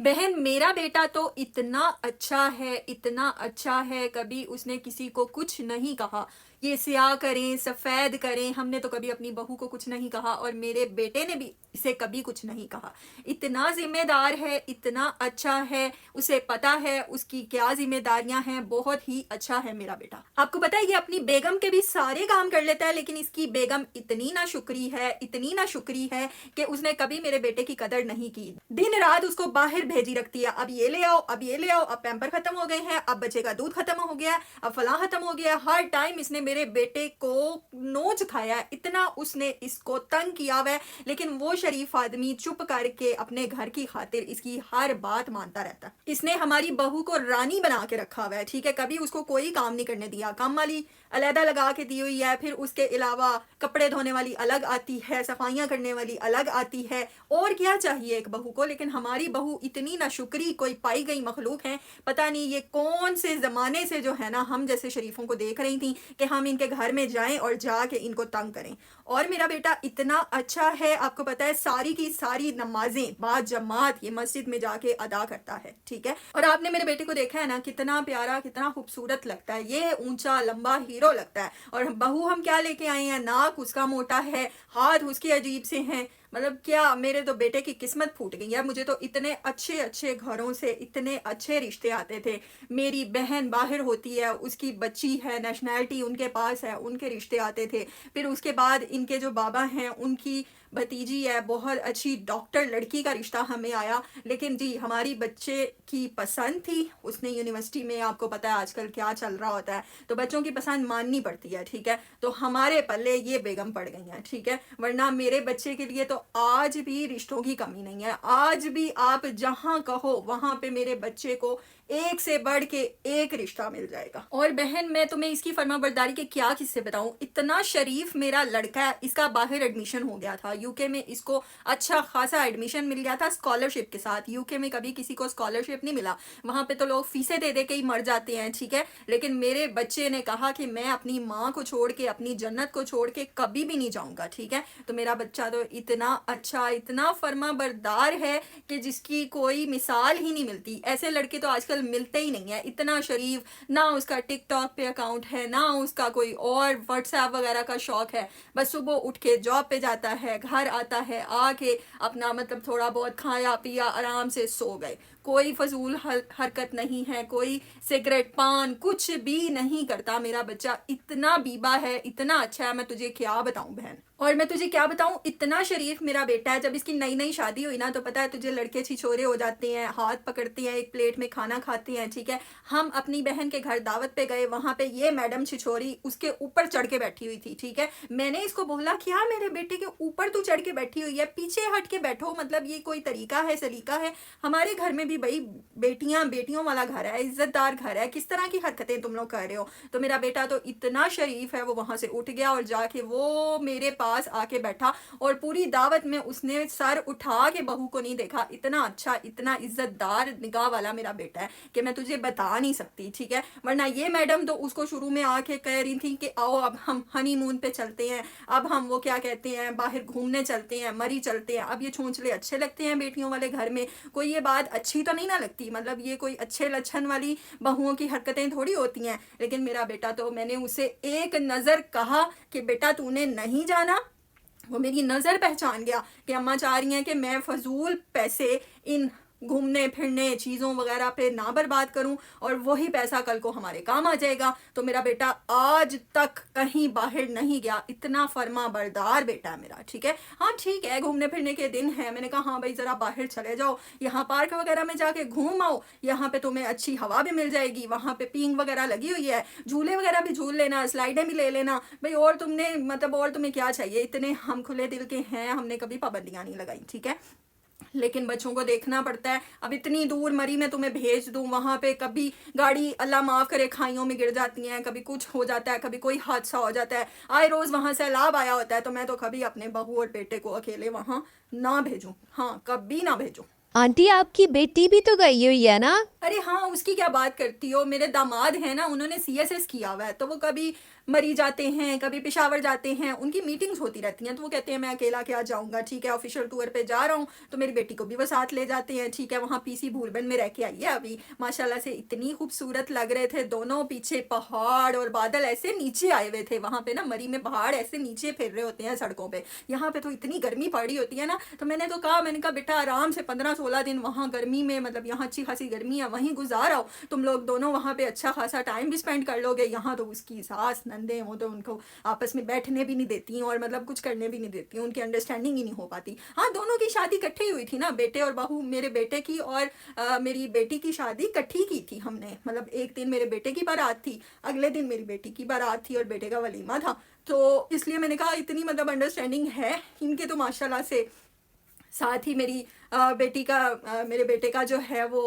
बहन मेरा बेटा तो इतना अच्छा है, इतना अच्छा है, कभी उसने किसी को कुछ नहीं कहा। ये स्याह करें सफ़ेद करें, हमने तो कभी अपनी बहू को कुछ नहीं कहा और मेरे बेटे ने भी इसे कभी कुछ नहीं कहा। इतना जिम्मेदार है, इतना अच्छा है, उसे पता है उसकी क्या जिम्मेदारियां हैं। बहुत ही अच्छा है मेरा बेटा। आपको पता है ये अपनी बेगम के भी सारे काम कर लेता है, लेकिन इसकी बेगम इतनी ना शुक्री है, इतनी ना शुक्री है कि उसने कभी मेरे बेटे की कदर नहीं की। दिन रात उसको बाहर भेजी रखती है, अब ये ले आओ, अब ये ले आओ, अब पैम्पर खत्म हो गए हैं, अब बच्चे का दूध खत्म हो गया है, अब फलां खत्म हो गया है। हर टाइम इसने मेरे बेटे को नोच खाया है, इतना उसने इसको तंग किया हुआ है। लेकिन वो शरीफ आदमी चुप करके अपने घर की खातिर इसकी हर बात मानता रहता है। इसने हमारी बहू को रानी बना के रखा हुआ है, ठीक है। कभी उसको कोई काम नहीं करने दिया, काम वाली अलहदा लगा के दी हुई है, फिर उसके अलावा कपड़े धोने वाली अलग आती है, सफाइयां करने वाली अलग आती है। और क्या चाहिए एक बहू को। लेकिन हमारी बहू इतनी नाशुक्री कोई पाई गई मखलूक है। पता नहीं ये कौन से ज़माने से जो है ना हम जैसे शरीफों को देख रही थी कि हम इनके घर में जाएं और जाके इनको तंग करें। और मेरा बेटा इतना अच्छा है, आपको पता है सारी की सारी नमाजें बाद जमात ये मस्जिद में जाके अदा करता है, ठीक है। और आपने मेरे बेटे को देखा है ना, कितना प्यारा कितना खूबसूरत लगता है, ये ऊंचा लंबा हीरो लगता है। और बहू हम क्या लेके आए हैं, नाक उसका मोटा है, हाथ उसके अजीब से हैं। मतलब क्या मेरे तो बेटे की किस्मत फूट गई है। मुझे तो इतने अच्छे अच्छे घरों से इतने अच्छे रिश्ते आते थे। मेरी बहन बाहर होती है, उसकी बच्ची है, नेशनैलिटी उनके पास है, उनके रिश्ते आते थे। फिर उसके बाद इनके जो बाबा हैं उनकी भतीजी है, बहुत अच्छी डॉक्टर लड़की का रिश्ता हमें आया। लेकिन जी हमारी बच्चे की पसंद थी, उसने यूनिवर्सिटी में, आपको पता है आजकल क्या चल रहा होता है, तो बच्चों की पसंद माननी पड़ती है, ठीक है। तो हमारे पल्ले ये बेगम पड़ गई हैं, ठीक है। वरना मेरे बच्चे के लिए तो आज भी रिश्तों की कमी नहीं है। आज भी आप जहां कहो वहां पे मेरे बच्चे को एक से बढ़ के एक रिश्ता मिल जाएगा। और बहन मैं तुम्हें इसकी फर्माबरदारी के क्या किस्से बताऊं। इतना शरीफ मेरा लड़का है, इसका बाहर एडमिशन हो गया था यूके में, इसको अच्छा खासा एडमिशन मिल गया था स्कॉलरशिप के साथ। यूके में कभी किसी को स्कॉलरशिप नहीं मिला, वहां पे तो लोग फीसें दे दे के ही मर जाते हैं, ठीक है। लेकिन मेरे बच्चे ने कहा कि मैं अपनी माँ को छोड़ के, अपनी जन्नत को छोड़ के कभी भी नहीं जाऊंगा, ठीक है। तो मेरा बच्चा तो इतना अच्छा, इतना फर्माबरदार है कि जिसकी कोई मिसाल ही नहीं मिलती। ऐसे लड़के तो आजकल मिलते ही नहीं है। इतना शरीफ, ना उसका टिकटॉक पे अकाउंट है, ना उसका कोई और व्हाट्सएप वगैरह का शौक है। बस सुबह उठ के जॉब पे जाता है, घर आता है, आके अपना मतलब थोड़ा बहुत खाया पिया, आराम से सो गए। कोई फजूल हरकत नहीं है, कोई सिगरेट पान कुछ भी नहीं करता। मेरा बच्चा इतना बीबा है, इतना अच्छा है, मैं तुझे क्या बताऊं बहन। और मैं तुझे क्या बताऊं, इतना शरीफ मेरा बेटा है। जब इसकी नई नई शादी हुई ना, तो पता है तुझे, लड़के छिछोरे हो जाते हैं, हाथ पकड़ते हैं, एक प्लेट में खाना खाते हैं, ठीक है। हम अपनी बहन के घर दावत पे गए, वहां पे ये मैडम छिछोरी उसके ऊपर चढ़ के बैठी हुई थी, ठीक है। मैंने इसको बोला क्या मेरे बेटे के ऊपर तू चढ़ के बैठी हुई है, पीछे हट के बैठो, मतलब ये कोई तरीका है, सलीका है। हमारे घर में भी भाई बेटियां बेटियों वाला घर है, इज्जतदार घर है, किस तरह की हरकतें तुम लोग कर रहे हो। तो मेरा बेटा तो इतना शरीफ है, वो वहां से उठ गया और जाके वो मेरे पास आके बैठा और पूरी दावत में उसने सर उठा के बहू को नहीं देखा। इतना अच्छा, इतना इज्जतदार निगाह वाला मेरा बेटा है कि मैं तुझे बता नहीं सकती, ठीक है। वरना ये मैडम तो उसको शुरू में आके कह रही थी कि आओ अब हम हनीमून पे चलते हैं, अब हम वो क्या कहते हैं बाहर घूमने चलते हैं, मरी चलते हैं। अब ये छोंचले अच्छे लगते हैं बेटियों वाले घर में, कोई ये बात अच्छी तो नहीं ना लगती। मतलब ये कोई अच्छे लक्षण वाली बहुओं की हरकतें थोड़ी होती हैं। लेकिन मेरा बेटा तो, मैंने उसे एक नज़र कहा कि बेटा तूने नहीं जाना, वो मेरी नज़र पहचान गया कि अम्मा चाह रही हैं कि मैं फजूल पैसे इन घूमने फिरने चीज़ों वगैरह पे ना बर्बाद करूं, और वही पैसा कल को हमारे काम आ जाएगा। तो मेरा बेटा आज तक कहीं बाहर नहीं गया, इतना फर्मा बरदार बेटा है मेरा, ठीक है। हाँ ठीक है, घूमने फिरने के दिन है, मैंने कहा हाँ भाई ज़रा बाहर चले जाओ, यहाँ पार्क वगैरह में जाके घूम आओ, यहाँ पे तुम्हें अच्छी हवा भी मिल जाएगी, वहाँ पे पींग वगैरह लगी हुई है, झूले वगैरह भी झूल लेना, स्लाइडें भी ले लेना भाई। और तुमने मतलब और तुम्हें क्या चाहिए, इतने हम खुले दिल के हैं, हमने कभी पाबंदियाँ नहीं लगाई, ठीक है। लेकिन बच्चों को देखना पड़ता है। अब इतनी दूर मरी मैं तुम्हें भेज दूं, वहां पे कभी गाड़ी अल्लाह माफ करे खाइयों में गिर जाती हैं, कभी कुछ हो जाता है, कभी कोई हादसा हो जाता है, आए रोज वहां सैलाब आया होता है। तो मैं तो कभी अपने बहू और बेटे को अकेले वहां ना भेजूं, हाँ कभी ना भेजूं। आंटी आपकी बेटी भी तो गई हुई है ना। अरे हाँ, उसकी क्या बात करती हो, मेरे दामाद हैं ना, उन्होंने सीएसएस किया हुआ है, तो वो कभी मरी जाते हैं, कभी पेशावर जाते हैं, उनकी मीटिंग्स होती रहती हैं, तो वो कहते हैं मैं अकेला क्या जाऊंगा, ठीक है ऑफिशियल टूर पे जा रहा हूँ, तो मेरी बेटी को भी वो साथ ले जाते हैं, ठीक है। वहाँ पीसी भूलबन में रह के आई है अभी, माशाल्लाह से इतनी खूबसूरत लग रहे थे दोनों, पीछे पहाड़ और बादल ऐसे नीचे आए हुए थे, वहाँ पे ना मरी में पहाड़ ऐसे नीचे फिर रहे होते हैं सड़कों पे, यहाँ पे तो इतनी गर्मी पड़ी होती है ना, तो मैंने तो कहा, मैंने कहा बेटा आराम से 15-16 दिन वहाँ गर्मी में, मतलब यहाँ अच्छी खासी गर्मी है, वहीं गुजार आओ, तुम लोग दोनों वहाँ पे अच्छा खासा टाइम भी स्पेंड कर लोगे। यहाँ तो उसकी सास नंदे वो तो उनको आपस में बैठने भी नहीं देती और मतलब कुछ करने भी नहीं देती, उनकी अंडरस्टैंडिंग ही नहीं हो पाती। हाँ, दोनों की शादी इकट्ठे ही हुई थी ना, बेटे और बहू, मेरे बेटे की और मेरी बेटी की शादी इकट्ठी की थी हमने, मतलब एक दिन मेरे बेटे की बारात थी, अगले दिन मेरी बेटी की बारात थी और बेटे का वलीमा था, तो इसलिए मैंने कहा इतनी मतलब अंडरस्टैंडिंग है इनके तो माशाल्लाह से। साथ ही मेरी बेटी का मेरे बेटे का जो है वो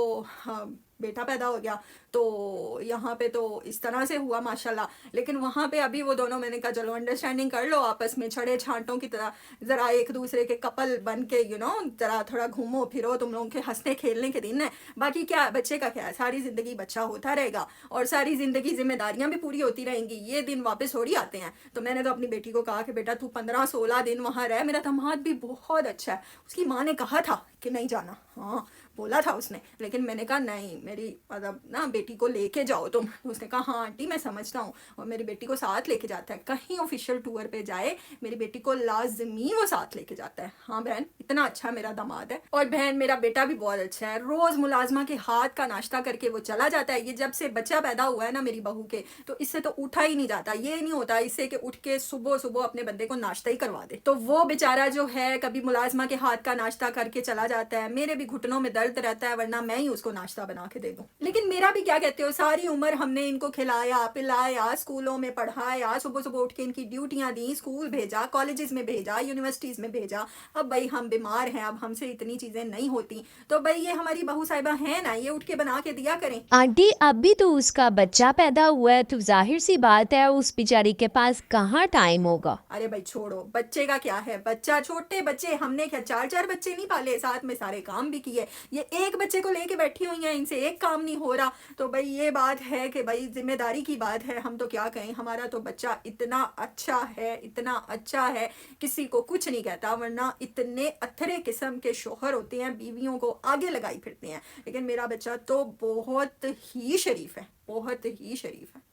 बेटा पैदा हो गया, तो यहाँ पे तो इस तरह से हुआ माशाल्लाह। लेकिन वहाँ पे अभी वो दोनों, मैंने कहा चलो अंडरस्टैंडिंग कर लो आपस में, छड़े छांटों की तरह ज़रा एक दूसरे के कपल बन के ज़रा थोड़ा घूमो फिरो, तुम लोगों के हंसने खेलने के दिन है, बाकी क्या बच्चे का क्या है, सारी ज़िंदगी बच्चा होता रहेगा और सारी ज़िंदगी जिम्मेदारियाँ भी पूरी होती रहेंगी, ये दिन वापस थोड़ी आते हैं। तो मैंने तो अपनी बेटी को कहा कि बेटा तू 15-16 दिन वहाँ रह, मेरा दामाद भी बहुत अच्छा है, उसकी माँ ने कहा था कि नहीं जाना, हाँ बोला था उसने, लेकिन मैंने कहा नहीं, मेरी मतलब ना बेटी को लेके जाओ तुम, तो उसने कहा हाँ आंटी मैं समझता हूँ, और मेरी बेटी को साथ लेके जाता है, कहीं ऑफिशियल टूर पे जाए मेरी बेटी को लाजमी वो साथ लेके जाता है। हाँ बहन, इतना अच्छा मेरा दामाद है। और बहन मेरा बेटा भी बहुत अच्छा है, रोज मुलाजमा के हाथ का नाश्ता करके वो चला जाता है। ये जब से बच्चा पैदा हुआ है ना मेरी बहू के, तो इससे तो उठा ही नहीं जाता, ये नहीं होता इससे कि उठ के सुबह सुबह अपने बंदे को नाश्ता ही करवा दे, तो वो बेचारा जो है कभी मुलाजमा के हाथ का नाश्ता करके चला जाता है, मेरे भी घुटनों में दर्द रहता है, वरना मैं ही उसको नाश्ता बना के दे दूं। लेकिन मेरा भी क्या कहते हो, सारी उम्र हमने इनको खिलाया पिलाया, स्कूलों में पढ़ाया, सुबह सुबह उठ के इनकी ड्यूटियां दी, स्कूल भेजा, कॉलेजेस में भेजा, यूनिवर्सिटीज में भेजा, अब भाई हम बीमार हैं, अब हमसे इतनी चीजें नहीं होती, तो भाई ये हमारी बहू साहिबा है ना, ये उठ के बना के दिया करें। आंटी अभी तो उसका बच्चा पैदा हुआ है, तो जाहिर सी बात है उस बेचारी के पास कहाँ टाइम होगा। अरे भाई छोड़ो, बच्चे का क्या है, बच्चा छोटे बच्चे, हमने क्या 4-4 बच्चे नहीं पाले, साथ में सारे काम भी किए, ये एक बच्चे को लेके बैठी हुई हैं, इनसे एक काम नहीं हो रहा, तो भाई ये बात है कि भाई जिम्मेदारी की बात है, हम तो क्या कहें, हमारा तो बच्चा इतना अच्छा है, इतना अच्छा है, किसी को कुछ नहीं कहता, वरना इतने अथरे किस्म के शोहर होते हैं बीवियों को आगे लगाई फिरते हैं, लेकिन मेरा बच्चा तो बहुत ही शरीफ है, बहुत ही शरीफ है।